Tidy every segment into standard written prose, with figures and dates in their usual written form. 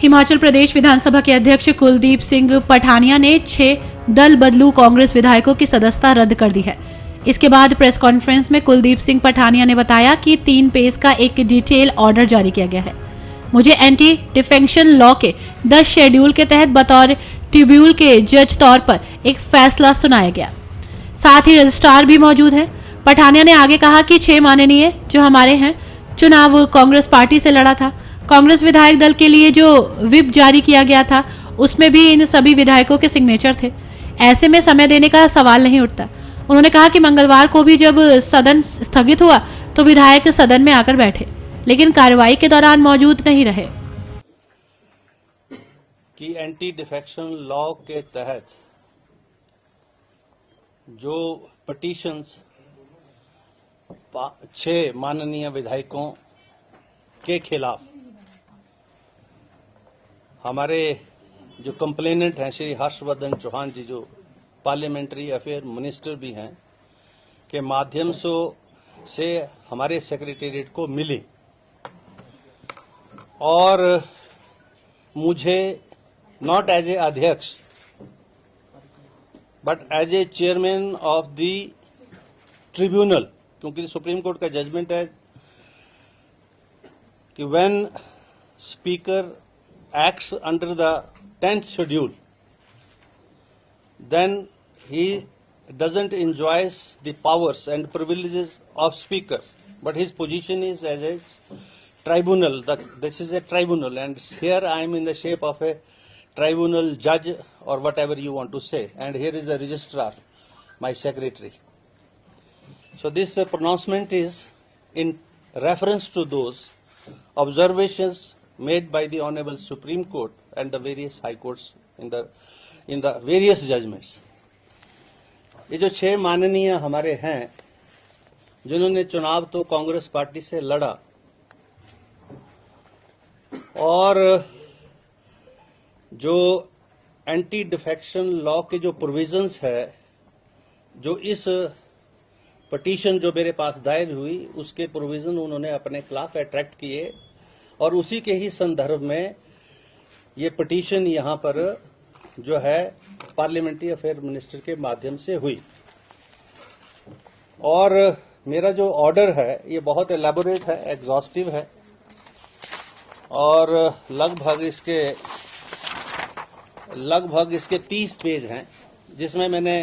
हिमाचल प्रदेश विधानसभा के अध्यक्ष कुलदीप सिंह पठानिया ने 6 दल बदलू कांग्रेस विधायकों की सदस्यता रद्द कर दी है। इसके बाद प्रेस कॉन्फ्रेंस में कुलदीप सिंह पठानिया ने बताया कि 3 पेज का एक डिटेल ऑर्डर जारी किया गया है। मुझे एंटी डिफेक्शन लॉ के 10 शेड्यूल के तहत बतौर ट्रिब्यूनल के जज तौर पर एक फैसला सुनाया गया। साथ ही रजिस्ट्रार भी मौजूद है। पठानिया ने आगे कहा कि 6 माननीय जो हमारे हैं, चुनाव कांग्रेस पार्टी से लड़ा था। कांग्रेस विधायक दल के लिए जो व्हिप जारी किया गया था उसमें भी इन सभी विधायकों के सिग्नेचर थे। ऐसे में समय देने का सवाल नहीं उठता। उन्होंने कहा कि मंगलवार को भी जब सदन स्थगित हुआ तो विधायक सदन में आकर बैठे, लेकिन कार्रवाई के दौरान मौजूद नहीं रहे। कि एंटी डिफेक्शन लॉ के तहत जो पिटीशंस 6 माननीय विधायकों के खिलाफ हमारे जो कंप्लेनेंट हैं श्री हर्षवर्धन चौहान जी, जो पार्लियामेंट्री अफेयर मिनिस्टर भी हैं, के माध्यम से हमारे सेक्रेटेरिएट को मिली और मुझे नॉट एज ए अध्यक्ष but as a chairman of the tribunal, क्योंकि सुप्रीम कोर्ट का जजमेंट है कि when speaker acts under the 10th schedule, then he doesn't enjoy the powers and privileges of speaker, but his position is as a tribunal. This is a tribunal, and here I am in the shape of a tribunal judge or whatever you want to say, and here is the registrar, my secretary. So this pronouncement is in reference to those observations made by the Honorable Supreme Court and the various High Courts in the various judgments. ये जो 6 माननीय हमारे हैं जिन्होंने चुनाव तो Congress party से लड़ा और जो एंटी डिफेक्शन लॉ के जो प्रोविजंस है, जो इस पिटीशन जो मेरे पास दायर हुई उसके प्रोविजन उन्होंने अपने खिलाफ अट्रैक्ट किए और उसी के ही संदर्भ में ये पिटीशन यहाँ पर जो है पार्लियामेंट्री अफेयर मिनिस्टर के माध्यम से हुई। और मेरा जो ऑर्डर है ये बहुत एलैबोरेट है, एग्जॉस्टिव है और लगभग इसके 30 पेज हैं, जिसमें मैंने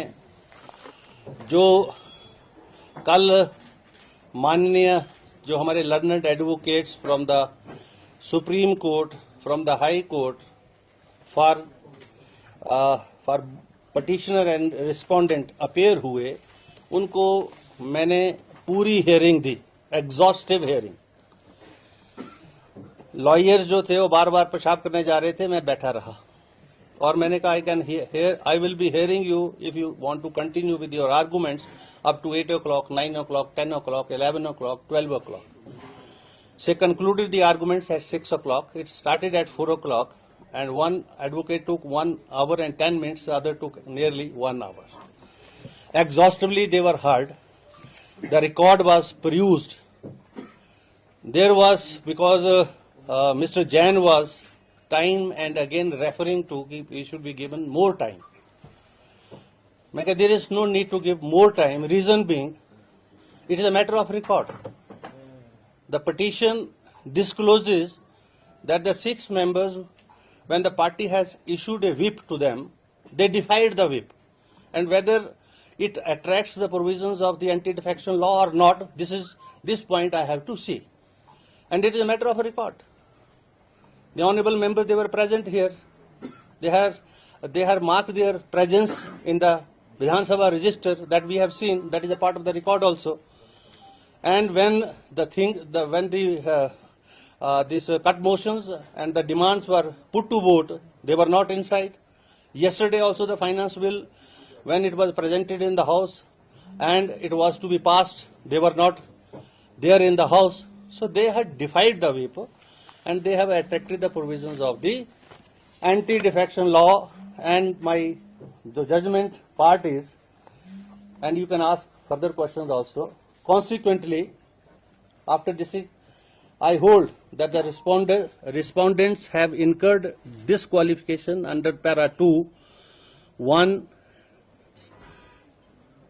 जो कल माननीय जो हमारे learned advocates from the supreme court, from the high court for petitioner and respondent appear हुए, उनको मैंने पूरी हियरिंग दी, एग्जॉस्टिव हियरिंग। लॉयर्स जो थे वो बार बार पेशाब करने जा रहे थे, मैं बैठा रहा और मैंने कहा I will be hearing you if you want to continue with your arguments up to 8 o'clock, 9 o'clock, 10 o'clock, 11 o'clock, 12 o'clock. She concluded the arguments at 6 o'clock. It started at 4 o'clock and one advocate took 1 hour and 10 minutes, the other took nearly 1 hour. Exhaustively they were heard. The record was perused. There was, because Mr. Jain was time and again referring to he should be given more time. There is no need to give more time. Reason being, it is a matter of record. The petition discloses that the 6 members, when the party has issued a whip to them, they defied the whip. And whether it attracts the provisions of the anti-defection law or not, this point I have to see. And it is a matter of record. The honorable members, they were present here. They have marked their presence in the Vidhan Sabha register that we have seen, that is a part of the record also. And when these cut motions and the demands were put to vote, they were not inside. Yesterday also the finance bill, when it was presented in the house and it was to be passed, they were not there in the house. So they had defied the whip and they have attracted the provisions of the anti-defection law. And the judgment part is, and you can ask further questions also, consequently after this I hold that the respondents have incurred disqualification under para 2, 1,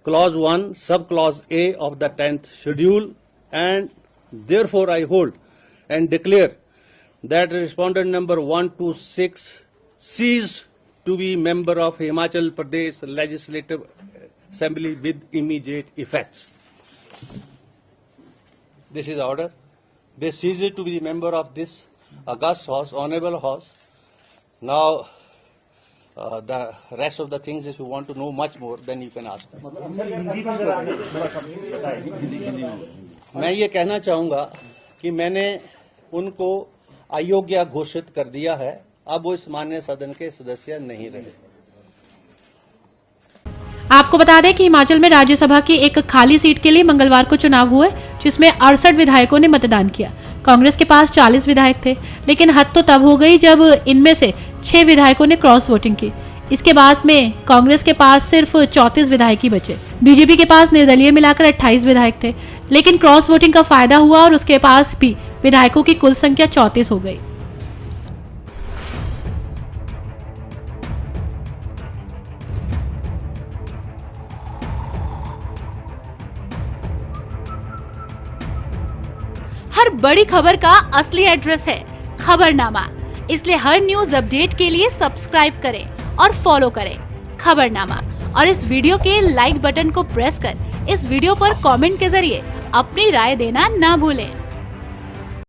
clause 1, subclause A of the 10th schedule, and therefore I hold and declare that respondent number 126 ceased to be member of Himachal Pradesh Legislative Assembly with immediate effects. This is order. They ceased to be member of this august house, honorable house. Now, the rest of the things, if you want to know much more, then you can ask them. मैं ये कहना चाहूँगा कि मैंने उनको अयोग्य घोषित कर दिया है, अब वो इस माननीय सदन के सदस्य नहीं रहे। आपको बता दें कि हिमाचल में राज्यसभा की एक खाली सीट के लिए मंगलवार को चुनाव हुए, जिसमें 68 विधायकों ने मतदान किया। कांग्रेस के पास 40 विधायक थे, लेकिन हद तो तब हो गई जब इनमें से 6 विधायकों ने क्रॉस वोटिंग की। इसके बाद में कांग्रेस के पास सिर्फ 34 विधायक ही बचे। बीजेपी के पास निर्दलीय मिलाकर 28 विधायक थे, लेकिन क्रॉस वोटिंग का फायदा हुआ और उसके पास भी विधायकों की कुल संख्या 34 हो गई। हर बड़ी खबर का असली एड्रेस है खबरनामा, इसलिए हर न्यूज अपडेट के लिए सब्सक्राइब करें और फॉलो करें खबरनामा। और इस वीडियो के लाइक बटन को प्रेस कर इस वीडियो पर कमेंट के जरिए अपनी राय देना ना भूलें।